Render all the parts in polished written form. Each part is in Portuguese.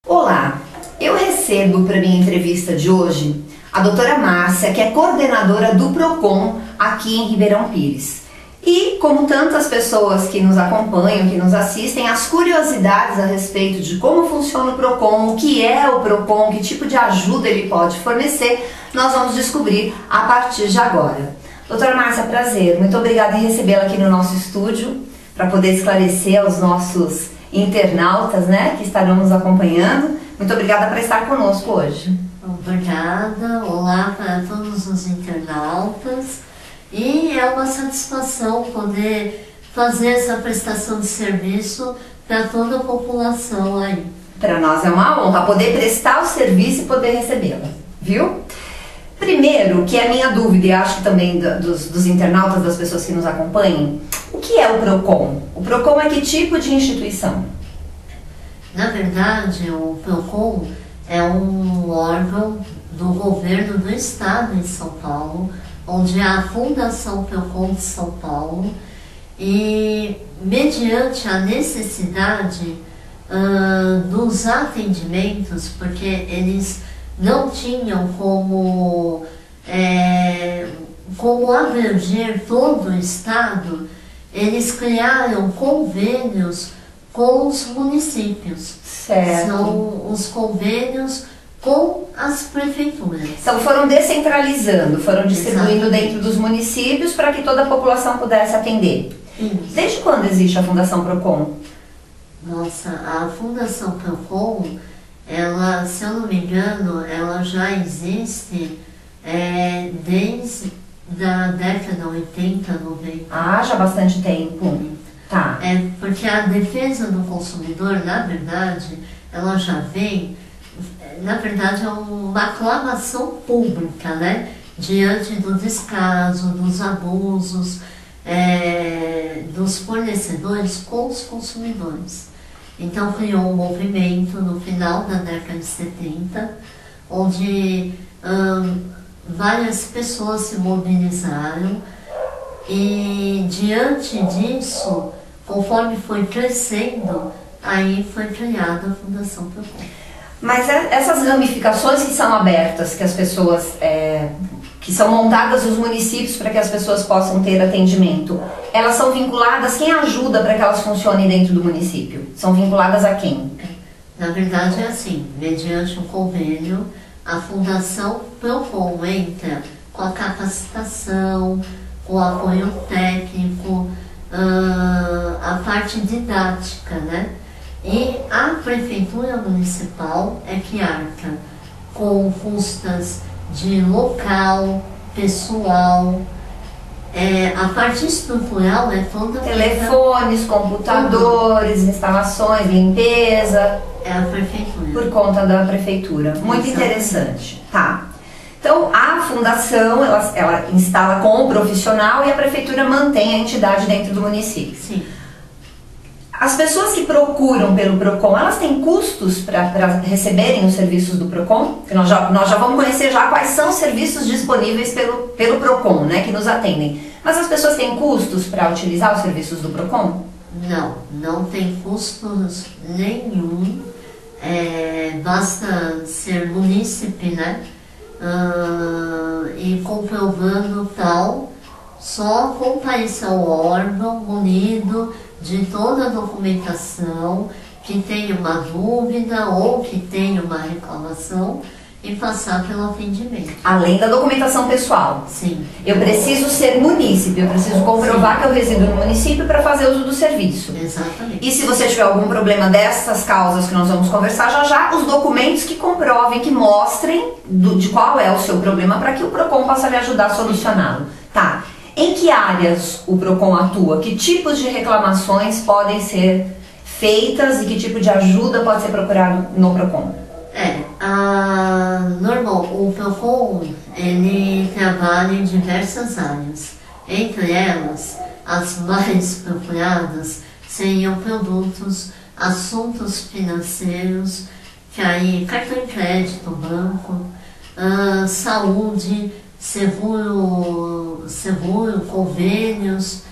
Olá, eu recebo para minha entrevista de hoje a doutora Márcia, que é coordenadora do PROCON aqui em Ribeirão Pires. E, como tantas pessoas que nos acompanham, que nos assistem, as curiosidades a respeito de como funciona o PROCON, o que é o PROCON, que tipo de ajuda ele pode fornecer, nós vamos descobrir a partir de agora. Doutora Márcia, prazer, muito obrigada em recebê-la aqui no nosso estúdio, para poder esclarecer aos nossos internautas, né, que estarão nos acompanhando. Muito obrigada por estar conosco hoje. Obrigada, olá para todos os internautas. E é uma satisfação poder fazer essa prestação de serviço para toda a população aí. Para nós é uma honra poder prestar o serviço e poder recebê-la, viu? Primeiro, que é a minha dúvida, e acho que também dos internautas, das pessoas que nos acompanham, o que é o PROCON? O PROCON é que tipo de instituição? Na verdade, o PROCON é um órgão do governo do estado de São Paulo, onde há a Fundação PROCON de São Paulo, e mediante a necessidade dos atendimentos, porque eles não tinham como abranger todo o estado, eles criaram convênios com os municípios. Certo. São os convênios com as prefeituras. Então foram descentralizando, foram distribuindo Exatamente. dentro dos municípios para que toda a população pudesse atender. Isso. Desde quando existe a Fundação PROCON? Nossa, a Fundação PROCON, ela, se eu não me engano, ela já existe desde a década 80, 90. Ah, já há bastante tempo. Tá. Porque a defesa do consumidor, na verdade, ela já vem, na verdade, é uma aclamação pública, né? Diante do descaso, dos abusos dos fornecedores com os consumidores. Então criou um movimento no final da década de 70, onde várias pessoas se mobilizaram e diante disso, conforme foi crescendo, aí foi criada a Fundação PROCON. Mas essas ramificações que são abertas, que as pessoas, que são montadas nos municípios para que as pessoas possam ter atendimento, elas são vinculadas, quem ajuda para que elas funcionem dentro do município? São vinculadas a quem? Na verdade é assim, mediante um convênio, a Fundação PROCON entra com a capacitação, com o apoio técnico, a parte didática, né? E a Prefeitura Municipal é que arca com custas de local, pessoal, a parte estrutural é toda... Telefones, computadores, instalações, limpeza... É a Prefeitura. Por conta da Prefeitura. Muito interessante. Tá. Então, a fundação, ela instala com o profissional e a prefeitura mantém a entidade dentro do município. Sim. As pessoas que procuram pelo PROCON, elas têm custos para receberem os serviços do PROCON? Nós já vamos conhecer já quais são os serviços disponíveis pelo PROCON, né, que nos atendem. Mas as pessoas têm custos para utilizar os serviços do PROCON? Não, não tem custos nenhum. Basta ser munícipe, né? E comprovando tal, só comparecer ao órgão munido de toda a documentação, que tenha uma dúvida ou que tenha uma reclamação e passar pelo atendimento. Além da documentação pessoal? Sim. Eu preciso ser munícipe, eu preciso comprovar que eu resido no município para fazer uso do serviço. Exatamente. E se você tiver algum problema dessas causas que nós vamos conversar já, os documentos que comprovem, que mostrem de qual é o seu problema para que o PROCON possa lhe ajudar a solucioná-lo. Tá. Em que áreas o PROCON atua? Que tipos de reclamações podem ser feitas e que tipo de ajuda pode ser procurado no PROCON? Normal, o PROCON, ele trabalha em diversas áreas. Entre elas, as mais procuradas seriam produtos, assuntos financeiros, que aí cartão de crédito, banco, saúde, seguro, convênios.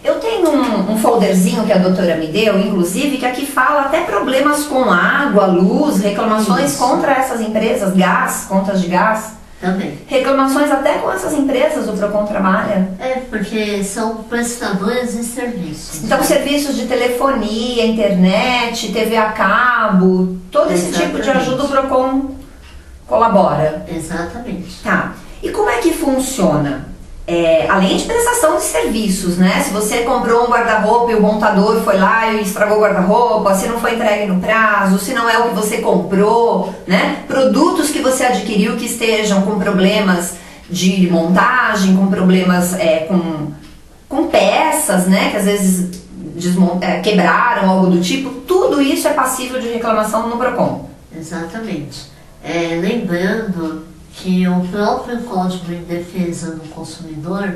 Eu tenho um folderzinho que a doutora me deu, inclusive, que aqui fala até problemas com água, luz, reclamações contra essas empresas, gás, contas de gás. Também. Reclamações até com essas empresas o PROCON trabalha. Porque são prestadores de serviços. Então, serviços de telefonia, internet, TV a cabo, todo esse tipo de ajuda o PROCON colabora. Exatamente. Tá. E como é que funciona? Além de prestação de serviços, né? Se você comprou um guarda-roupa e o montador foi lá e estragou o guarda-roupa, se não foi entregue no prazo, se não é o que você comprou, né? Produtos que você adquiriu que estejam com problemas de montagem, com problemas com peças, né? Que às vezes quebraram, algo do tipo, tudo isso é passível de reclamação no PROCON. Exatamente. Lembrando que o próprio Código de Defesa do Consumidor,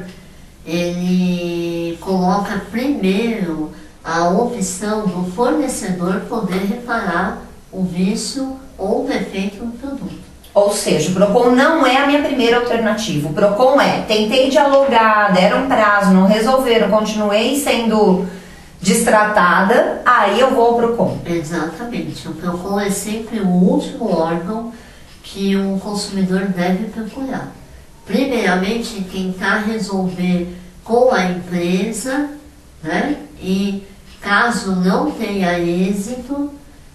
ele coloca primeiro a opção do fornecedor poder reparar o vício ou o defeito no produto. Ou seja, o PROCON não é a minha primeira alternativa. O PROCON tentei dialogar, deram prazo, não resolveram, continuei sendo destratada, aí eu vou ao PROCON. Exatamente. O PROCON é sempre o último órgão que o consumidor deve procurar. Primeiramente, tentar resolver com a empresa, né? E caso não tenha êxito,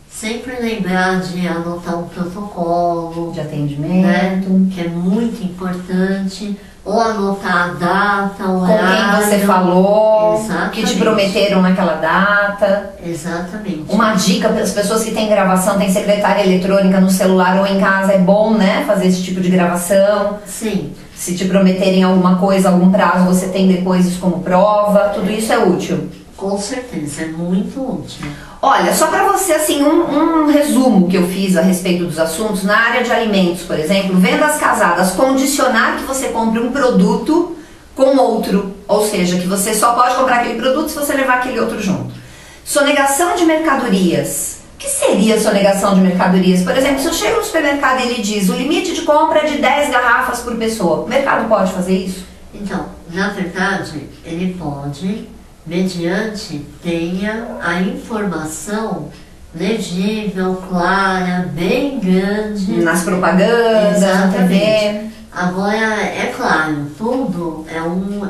sempre lembrar de anotar um protocolo de atendimento, né? Que é muito importante, ou anotar a data, o horário. Com quem você falou, exatamente, que te prometeram naquela data. Exatamente. Uma dica para as pessoas que têm gravação, tem secretária eletrônica no celular ou em casa, é bom, né, fazer esse tipo de gravação. Sim. Se te prometerem alguma coisa, algum prazo, você tem depois isso como prova, tudo isso é útil. Com certeza, é muito útil. Olha, só para você, assim, um resumo que eu fiz a respeito dos assuntos, na área de alimentos, por exemplo, vendas casadas, condicionar que você compre um produto com outro, ou seja, que você só pode comprar aquele produto se você levar aquele outro junto. Sonegação de mercadorias. O que seria sonegação de mercadorias? Por exemplo, se eu chego no supermercado e ele diz o limite de compra é de 10 garrafas por pessoa, o mercado pode fazer isso? Então, na verdade, ele pode, mediante tenha a informação legível, clara, bem grande. Nas propagandas, na TV. Agora, é claro, tudo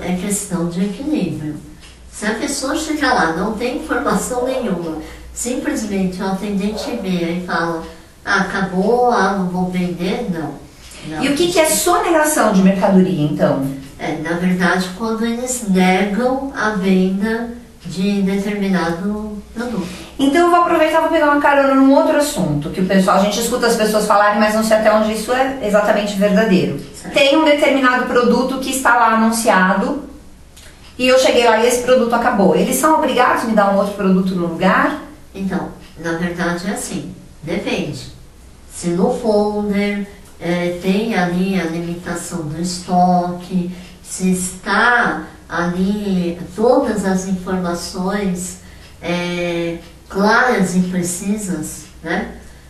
é questão de equilíbrio. Se a pessoa chegar lá, não tem informação nenhuma, simplesmente o atendente vê e fala, acabou, não vou vender, não. E o que é sonegação de mercadoria, então? Na verdade, quando eles negam a venda de determinado produto. Então eu vou aproveitar e vou pegar uma carona num outro assunto, que a gente escuta as pessoas falarem, mas não sei até onde isso é exatamente verdadeiro. Certo. Tem um determinado produto que está lá anunciado, e eu cheguei lá e esse produto acabou. Eles são obrigados a me dar um outro produto no lugar? Então, na verdade é assim, depende. Se no folder tem ali a limitação do estoque, se está ali todas as informações claras e precisas, né?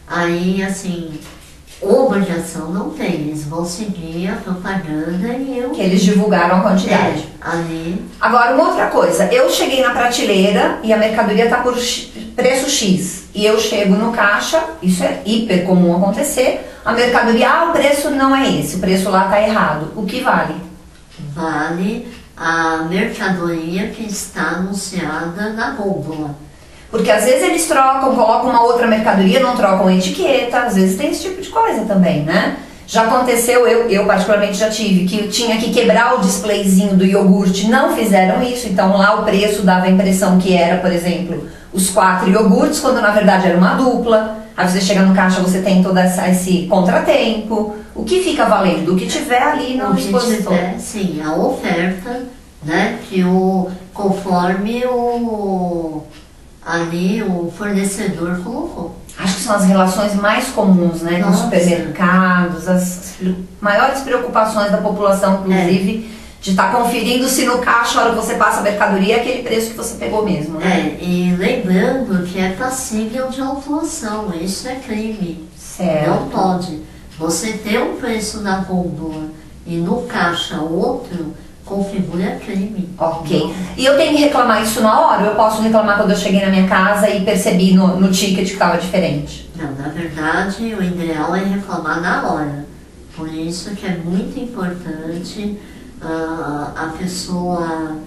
Aí, assim, obrigação não tem, eles vão seguir a propaganda que eles divulgaram a quantidade. Ali. Agora, uma outra coisa, eu cheguei na prateleira e a mercadoria está por preço X, e eu chego no caixa, isso é hiper comum acontecer, a mercadoria, o preço não é esse, o preço lá está errado. O que vale? Vale a mercadoria que está anunciada na gôndola. Porque às vezes eles trocam, colocam uma outra mercadoria, não trocam a etiqueta, às vezes tem esse tipo de coisa também, né? Já aconteceu, eu particularmente já tive, que eu tinha que quebrar o displayzinho do iogurte, não fizeram isso, então lá o preço dava a impressão que era, por exemplo, os 4 iogurtes, quando na verdade era uma dupla. Aí você chega no caixa, você tem todo esse contratempo. O que fica valendo? O que tiver ali no dispositor. Sim, a oferta, né? Que conforme ali o fornecedor colocou. Acho que são as relações mais comuns, né? Nos supermercados, as maiores preocupações da população, inclusive, de estar conferindo se no caixa, a hora que você passa a mercadoria, é aquele preço que você pegou mesmo, né? E lembrando que é passível de autuação, isso é crime. Certo. Não pode. Você ter um preço na gôndola e no caixa outro, configura crime. Ok. E eu tenho que reclamar isso na hora? Ou eu posso reclamar quando eu cheguei na minha casa e percebi no ticket que estava diferente? Não, na verdade, o ideal é reclamar na hora. Por isso que é muito importante a pessoa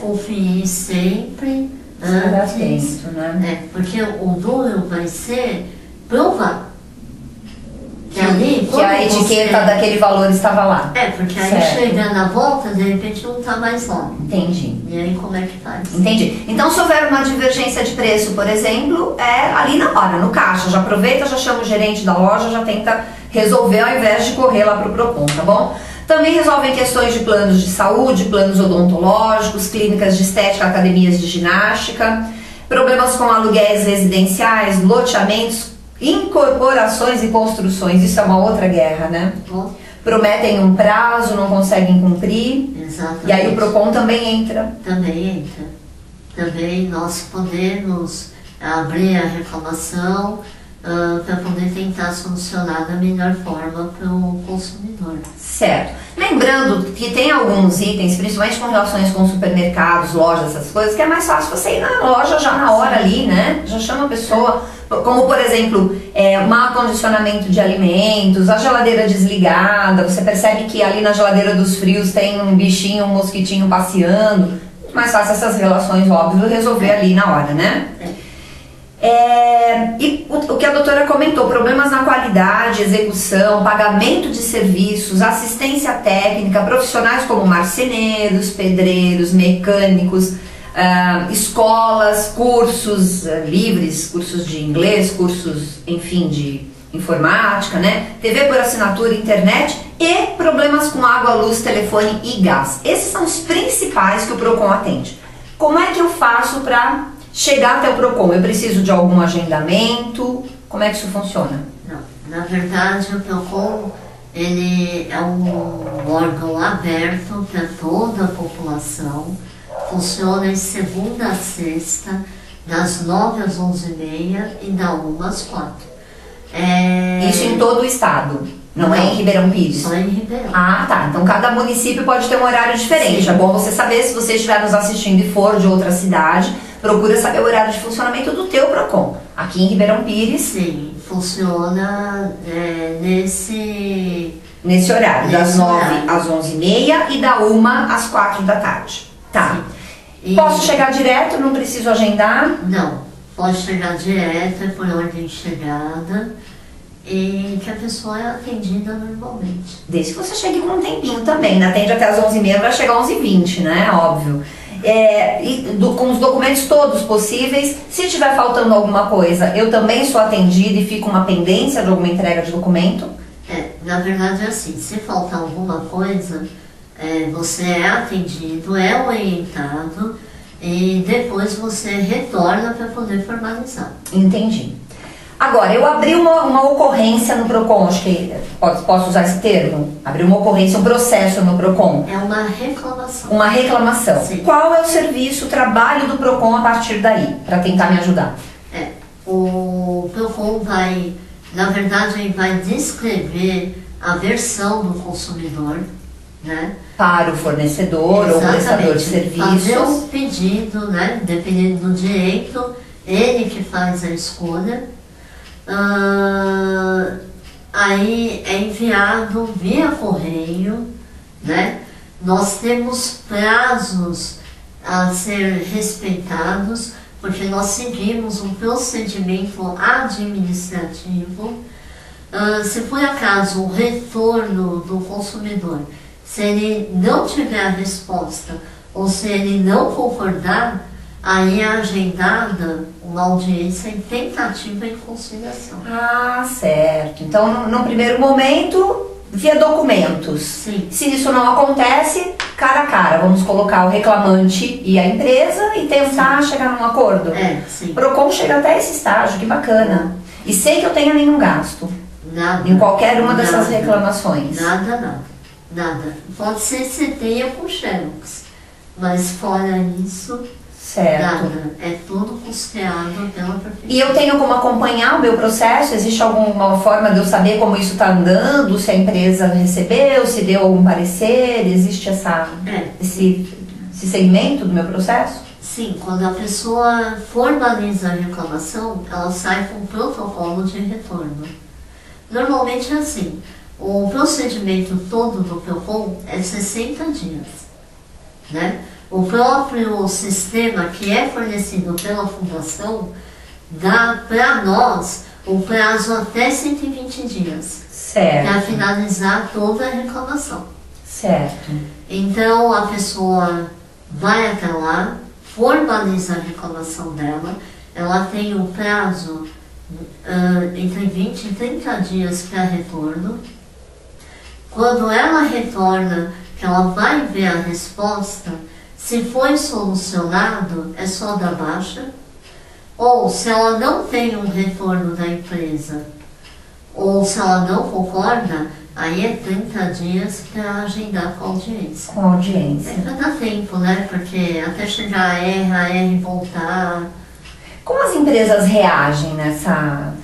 conferir sempre antes. Atento, né? Porque o duro vai ser provar. Que a etiqueta daquele valor estava lá. Porque aí certo. chega na volta, de repente não está mais lá. Entendi. E aí como é que faz? Entendi. Então, se houver uma divergência de preço, por exemplo, é ali na hora, no caixa. Já aproveita, já chama o gerente da loja, já tenta resolver ao invés de correr lá para o Procon, tá bom? Também resolvem questões de planos de saúde, planos odontológicos, clínicas de estética, academias de ginástica, problemas com aluguéis residenciais, loteamentos, incorporações e construções. Isso é uma outra guerra, né? Prometem um prazo, não conseguem cumprir. Exatamente. E aí o Procon também entra. Também entra. Também nós podemos abrir a reclamação para poder tentar solucionar da melhor forma para o consumidor. Certo. Lembrando que tem alguns itens, principalmente com relações com supermercados, lojas, essas coisas, que é mais fácil você ir na loja já na hora ali, né? Já chama a pessoa, como por exemplo, mau acondicionamento de alimentos, a geladeira desligada, você percebe que ali na geladeira dos frios tem um bichinho, um mosquitinho passeando. Muito mais fácil essas relações, óbvio, resolver ali na hora, né? E o que a doutora comentou, problemas na qualidade, execução, pagamento de serviços, assistência técnica, profissionais como marceneiros, pedreiros, mecânicos, escolas, cursos livres, cursos de inglês, cursos, enfim, de informática, né? TV por assinatura, internet e problemas com água, luz, telefone e gás. Esses são os principais que o Procon atende. Como é que eu faço para chegar até o Procon? Eu preciso de algum agendamento? Como é que isso funciona? Não, na verdade o Procon ele é um órgão aberto para toda a população. Funciona de segunda a sexta, das 9 às 11h30 e da 1 às 4. Isso em todo o estado? Não é em Ribeirão Pires? Só em Ribeirão. Ah, tá. Então cada município pode ter um horário diferente. Sim. É bom você saber, se você estiver nos assistindo e for de outra cidade, procura saber o horário de funcionamento do teu Procon. Aqui em Ribeirão Pires. Sim, funciona nesse horário, das 9 às 11h30 e da 1 às 4 da tarde. Tá. Posso chegar direto, não preciso agendar? Não, pode chegar direto, é por ordem de chegada. E que a pessoa é atendida normalmente. Desde que você chegue com um tempinho também, né? Atende até as 11h30, vai chegar às 11h20, né? Óbvio. Com os documentos todos possíveis. Se tiver faltando alguma coisa, eu também sou atendida e fica uma pendência de alguma entrega de documento? Na verdade é assim, se faltar alguma coisa, você é atendido, é orientado e depois você retorna para poder formalizar. Entendi. Agora, eu abri uma ocorrência no Procon, acho que posso usar esse termo? Abri uma ocorrência, um processo no Procon. É uma reclamação. Uma reclamação. Sim. Qual é o serviço, o trabalho do Procon a partir daí, para tentar me ajudar? O Procon vai, na verdade, ele vai descrever a versão do consumidor, né? Para o fornecedor ou prestador de serviços. Fazer um pedido, né? Dependendo do direito, ele que faz a escolha. Aí é enviado via correio, né? Nós temos prazos a ser respeitados, porque nós seguimos um procedimento administrativo. Se por acaso o retorno do consumidor, se ele não tiver a resposta ou se ele não concordar, aí é agendada uma audiência em tentativa e conciliação. Ah, certo. Então, no primeiro momento, via documentos. Sim. Se isso não acontece, cara a cara, vamos colocar o reclamante e a empresa e tentar chegar num acordo. Sim. Procon chega até esse estágio, que bacana. E sem que eu tenha nenhum gasto. Nada. Em qualquer uma dessas reclamações. Nada. Pode ser que você tenha com Xerox, mas fora isso... Certo. Nada. É tudo custeado pela prefeitura. E eu tenho como acompanhar o meu processo? Existe alguma forma de eu saber como isso está andando? Se a empresa recebeu, se deu algum parecer? Existe esse segmento do meu processo? Sim, quando a pessoa formaliza a reclamação, ela sai com um protocolo de retorno. Normalmente é assim, o procedimento todo do PROCON é 60 dias, né? O próprio sistema que é fornecido pela Fundação dá para nós o prazo até 120 dias para finalizar toda a reclamação. Certo. Então a pessoa vai até lá, formaliza a reclamação dela, ela tem um prazo entre 20 e 30 dias para retorno. Quando ela retorna, que ela vai ver a resposta, se foi solucionado, é só dar baixa. Ou se ela não tem um retorno da empresa, ou se ela não concorda, aí é 30 dias para agendar com a audiência. Com a audiência. É para dar tempo, né? Porque até chegar a R voltar. Como as empresas reagem nessa...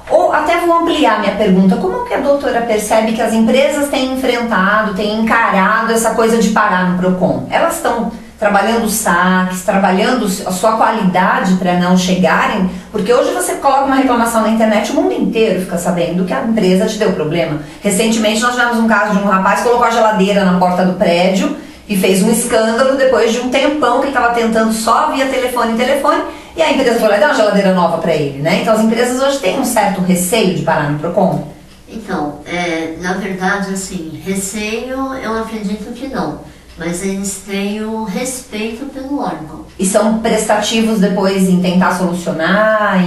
Ou até vou ampliar minha pergunta, como que a doutora percebe que as empresas têm enfrentado, têm encarado essa coisa de parar no PROCON? Elas estão trabalhando saques, trabalhando a sua qualidade para não chegarem, porque hoje você coloca uma reclamação na internet, o mundo inteiro fica sabendo que a empresa te deu problema. Recentemente nós tivemos um caso de um rapaz que colocou a geladeira na porta do prédio e fez um escândalo depois de um tempão que ele estava tentando só via telefone, e a empresa foi lá e deu uma geladeira nova para ele, né? Então as empresas hoje têm um certo receio de parar no PROCON? Então, na verdade, assim, receio eu acredito que não. Mas eles têm o respeito pelo órgão. E são prestativos depois em tentar solucionar,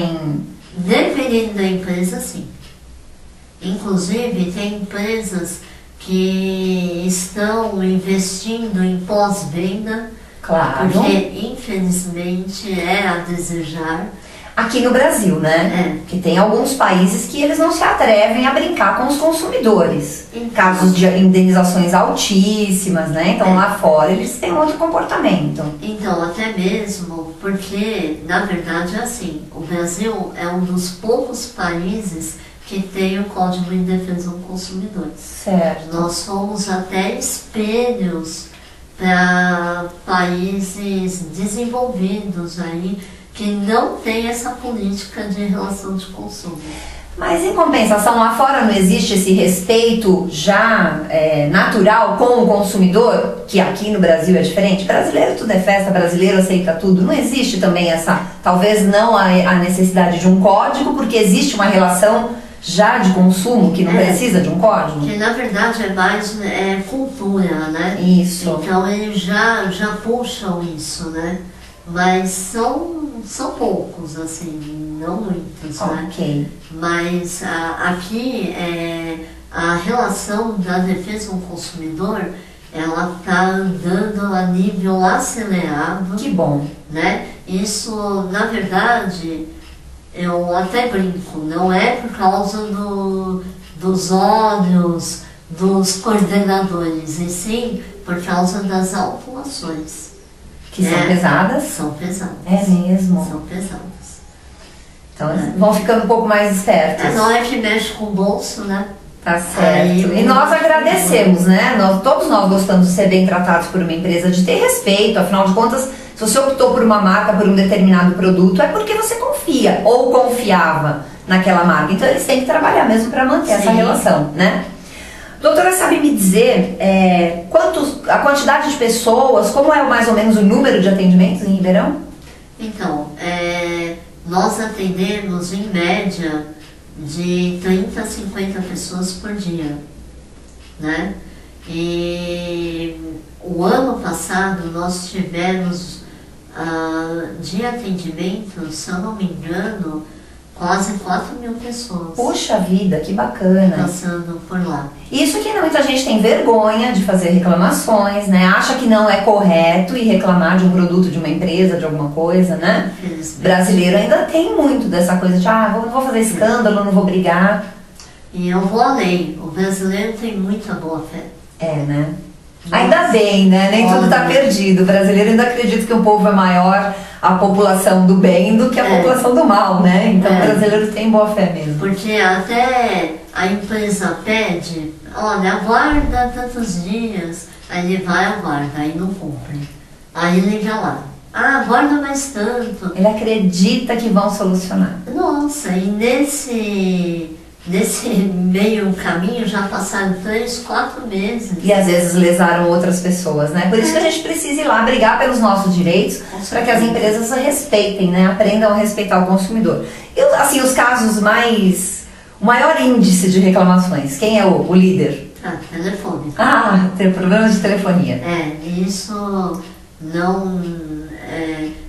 Dependendo da empresa, sim. Inclusive, tem empresas que estão investindo em pós-venda, claro, porque infelizmente é a desejar. Aqui no Brasil, né? Que tem alguns países que eles não se atrevem a brincar com os consumidores. Em casos de indenizações altíssimas, né? Então lá fora eles têm outro comportamento. Então, até mesmo porque, na verdade, é assim, o Brasil é um dos poucos países que tem o Código de Defesa do Consumidor. Certo. Nós somos até espelhos para países desenvolvidos aí, que não tem essa política de relação de consumo. Mas em compensação, lá fora não existe esse respeito já natural com o consumidor, que aqui no Brasil é diferente? Brasileiro tudo é festa, brasileiro aceita tudo. Não existe também essa, talvez não a necessidade de um código, porque existe uma relação já de consumo que não precisa de um código? Que na verdade é mais cultura, né? Isso. Então eles já puxam isso, né? Mas são poucos, assim, não muitos, né? Ok. Mas aqui a relação da defesa do consumidor, ela está andando a nível acelerado. Que bom. Né? Isso, na verdade, eu até brinco, não é por causa dos olhos dos coordenadores, e sim por causa das autuações. Que são pesadas? São pesadas. É mesmo? São pesadas. Então vão ficando um pouco mais espertos. Não é que mexe com o bolso, né? Tá certo. E nós agradecemos, né? Todos nós gostamos de ser bem tratados por uma empresa, de ter respeito. Afinal de contas, se você optou por uma marca, por um determinado produto, é porque você confia ou confiava naquela marca. Então eles têm que trabalhar mesmo para manter essa relação, né? Doutora, sabe me dizer a quantidade de pessoas, como é mais ou menos o número de atendimentos em Ribeirão? Então, nós atendemos em média de 30 a 50 pessoas por dia, né? E o ano passado nós tivemos de atendimento, se eu não me engano, quase 4.000 pessoas. Puxa vida, que bacana. Passando por lá. Isso que muita gente tem vergonha de fazer reclamações, né? Acha que não é correto ir reclamar de um produto, de uma empresa, de alguma coisa, né? Brasileiro ainda tem muito dessa coisa de não vou fazer escândalo, não vou brigar. E eu vou além, o brasileiro tem muita boa fé. Né? Ainda bem, né? Nem tudo está perdido. O brasileiro ainda acredita que o povo é maior, a população do bem, do que a população do mal, né? Então o brasileiro tem boa fé mesmo. Porque até a empresa pede, olha, aguarda tantos dias, aí ele vai, aguarda, aí não cumpre. Aí liga lá, aguarda mais tanto. Ele acredita que vão solucionar. Nossa, e nesse meio caminho já passaram 3, 4 meses. E às vezes lesaram outras pessoas, né? Por isso que a gente precisa ir lá brigar pelos nossos direitos, para que as empresas respeitem, né? Aprendam a respeitar o consumidor. E assim, os casos o maior índice de reclamações, quem é o líder? Telefone. Tem problemas de telefonia. Isso não...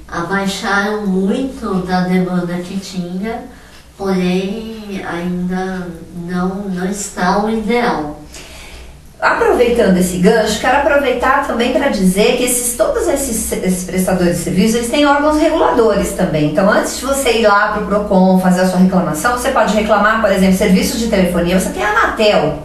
abaixaram muito da demanda que tinha, porém ainda não está o ideal. Aproveitando esse gancho, quero aproveitar também para dizer que todos esses prestadores de serviços, eles têm órgãos reguladores também. Então, antes de você ir lá para o PROCON fazer a sua reclamação, você pode reclamar, por exemplo, serviços de telefonia, você tem a Anatel.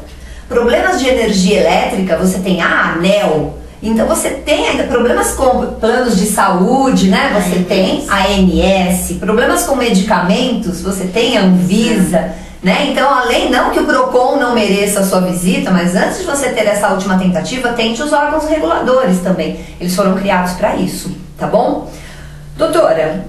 Problemas de energia elétrica, você tem a ANEEL. Então você tem ainda problemas com planos de saúde, né? Você tem a ANS, problemas com medicamentos, você tem a Anvisa, né? Então, além, não que o PROCON não mereça a sua visita, mas antes de você ter essa última tentativa, tente os órgãos reguladores também. Eles foram criados para isso, tá bom? Doutora,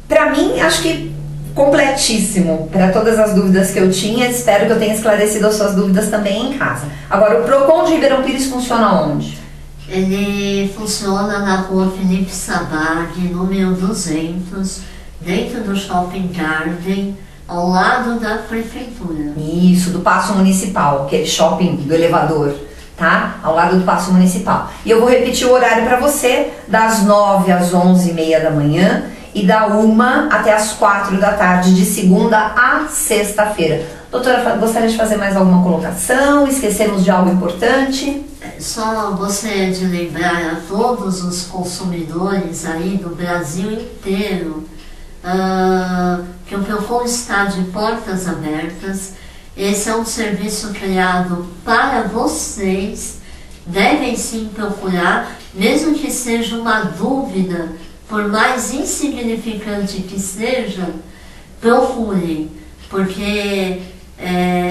para mim, acho que completíssimo para todas as dúvidas que eu tinha. Espero que eu tenha esclarecido as suas dúvidas também em casa. Agora, o PROCON de Ribeirão Pires funciona onde? Ele funciona na rua Felipe Sabag, número 200, dentro do Shopping Garden, ao lado da prefeitura. Isso, do Paço Municipal, aquele shopping do elevador, tá? Ao lado do Paço Municipal. E eu vou repetir o horário para você, das 9 às 11h30 da manhã e da 1 até as 4 da tarde, de segunda a sexta-feira. Doutora, gostaria de fazer mais alguma colocação? Esquecemos de algo importante? Só gostaria de lembrar a todos os consumidores aí do Brasil inteiro que o PROCON está de portas abertas. Esse é um serviço criado para vocês. Devem sim procurar, mesmo que seja uma dúvida, por mais insignificante que seja, procurem, porque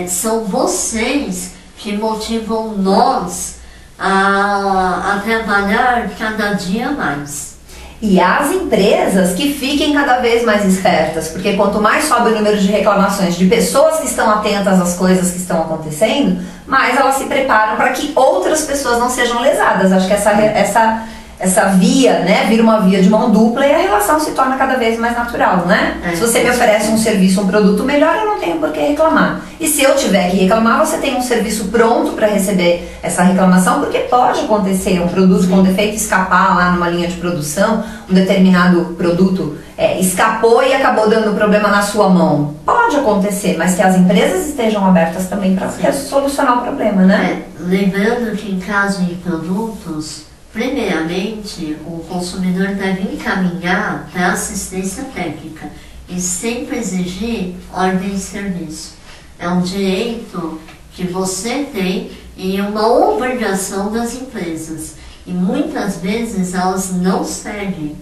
são vocês que motivam nós a trabalhar cada dia mais. E as empresas que fiquem cada vez mais espertas, porque quanto mais sobe o número de reclamações de pessoas que estão atentas às coisas que estão acontecendo, mais elas se preparam para que outras pessoas não sejam lesadas. Acho que essa via, né, vira uma via de mão dupla e a relação se torna cada vez mais natural, né? Se você me oferece um serviço, um produto melhor, eu não tenho por que reclamar. E se eu tiver que reclamar, você tem um serviço pronto para receber essa reclamação, porque pode acontecer um produto com defeito escapar lá numa linha de produção, um determinado produto escapou e acabou dando problema na sua mão. Pode acontecer, mas que as empresas estejam abertas também para solucionar o problema, né? Lembrando que em caso de produtos, primeiramente, o consumidor deve encaminhar para assistência técnica e sempre exigir ordem de serviço. É um direito que você tem e uma obrigação das empresas. E muitas vezes elas não seguem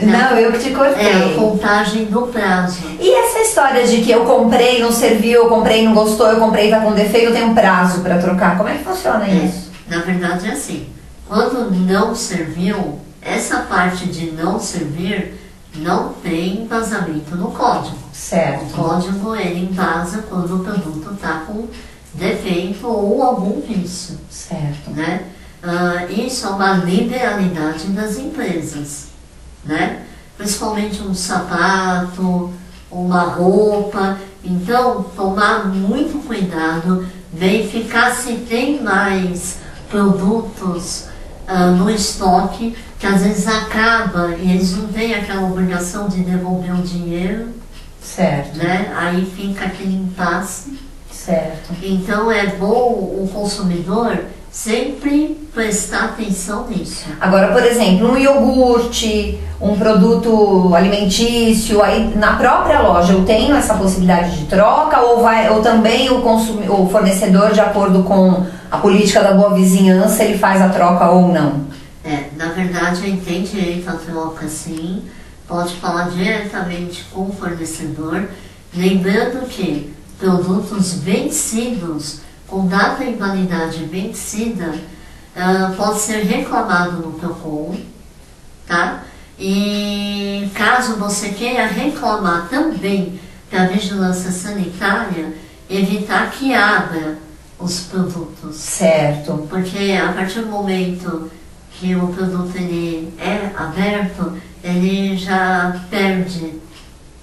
Não, eu que te cortei. A contagem do prazo. E essa história de que eu comprei, não serviu, eu comprei, não gostou, eu comprei, tá com defeito, eu tenho um prazo para trocar. Como é que funciona isso? Na verdade é assim, quando não serviu, essa parte de não servir não tem embasamento no código. Certo. O código ele embasa quando o produto está com defeito ou algum vício. Certo. Né? Isso é uma liberalidade das empresas, né? Principalmente um sapato, uma roupa. Então, tomar muito cuidado, verificar se tem mais produtos no estoque, que às vezes acaba e eles não têm aquela obrigação de devolver o dinheiro. Certo. Né? Aí fica aquele impasse. Certo. Então é bom o consumidor sempre prestar atenção nisso. Agora, por exemplo, um iogurte, um produto alimentício, aí na própria loja eu tenho essa possibilidade de troca ou também o fornecedor, de acordo com a política da boa vizinhança, ele faz a troca ou não? Na verdade, ele tem direito à troca, sim. Pode falar diretamente com o fornecedor, lembrando que produtos vencidos, com data de validade vencida, pode ser reclamado no PROCON, tá? E caso você queira reclamar também para a vigilância sanitária, evitar que abra os produtos. Certo. Porque a partir do momento que o produto ele é aberto, ele já perde,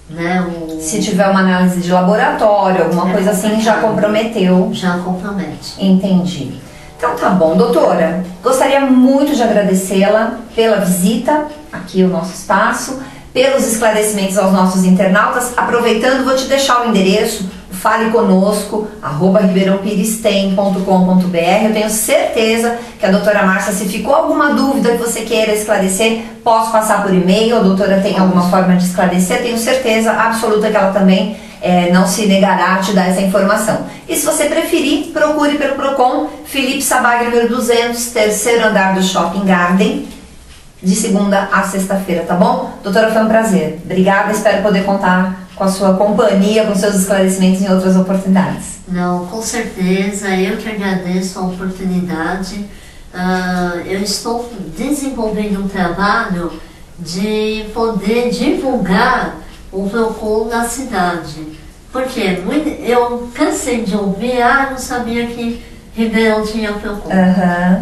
né, se tiver uma análise de laboratório, alguma coisa assim, já comprometeu. Já compromete. Entendi. Então tá bom, doutora. Gostaria muito de agradecê-la pela visita aqui ao nosso espaço, pelos esclarecimentos aos nossos internautas. Aproveitando, vou te deixar o endereço, fale conosco, @ribeirãopirestem.com.br. Eu tenho certeza que a doutora Márcia, se ficou alguma dúvida que você queira esclarecer, posso passar por e-mail, a doutora tem alguma forma de esclarecer, tenho certeza absoluta que ela também não se negará a te dar essa informação. E se você preferir, procure pelo PROCON, Felipe Sabag, número 200, terceiro andar do Shopping Garden, de segunda a sexta-feira, tá bom? Doutora, foi um prazer. Obrigada, espero poder contar com a sua companhia, com seus esclarecimentos em outras oportunidades. Não, com certeza, eu que agradeço a oportunidade. Eu estou desenvolvendo um trabalho de poder divulgar o PROCON na cidade. Porque eu cansei de ouvir, não sabia que Ribeirão tinha PROCON.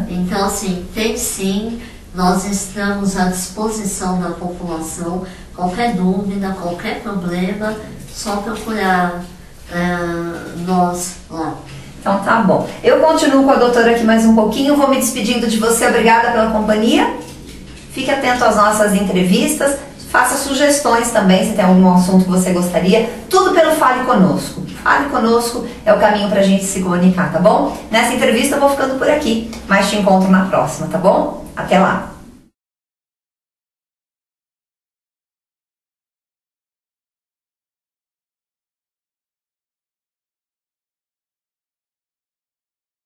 Então, assim, tem sim, nós estamos à disposição da população. Qualquer dúvida, qualquer problema, só procurar nós lá. Então tá bom. Eu continuo com a doutora aqui mais um pouquinho, vou me despedindo de você, obrigada pela companhia. Fique atento às nossas entrevistas, faça sugestões também, se tem algum assunto que você gostaria. Tudo pelo Fale Conosco. Fale Conosco é o caminho pra gente se comunicar, tá bom? Nessa entrevista eu vou ficando por aqui, mas te encontro na próxima, tá bom? Até lá!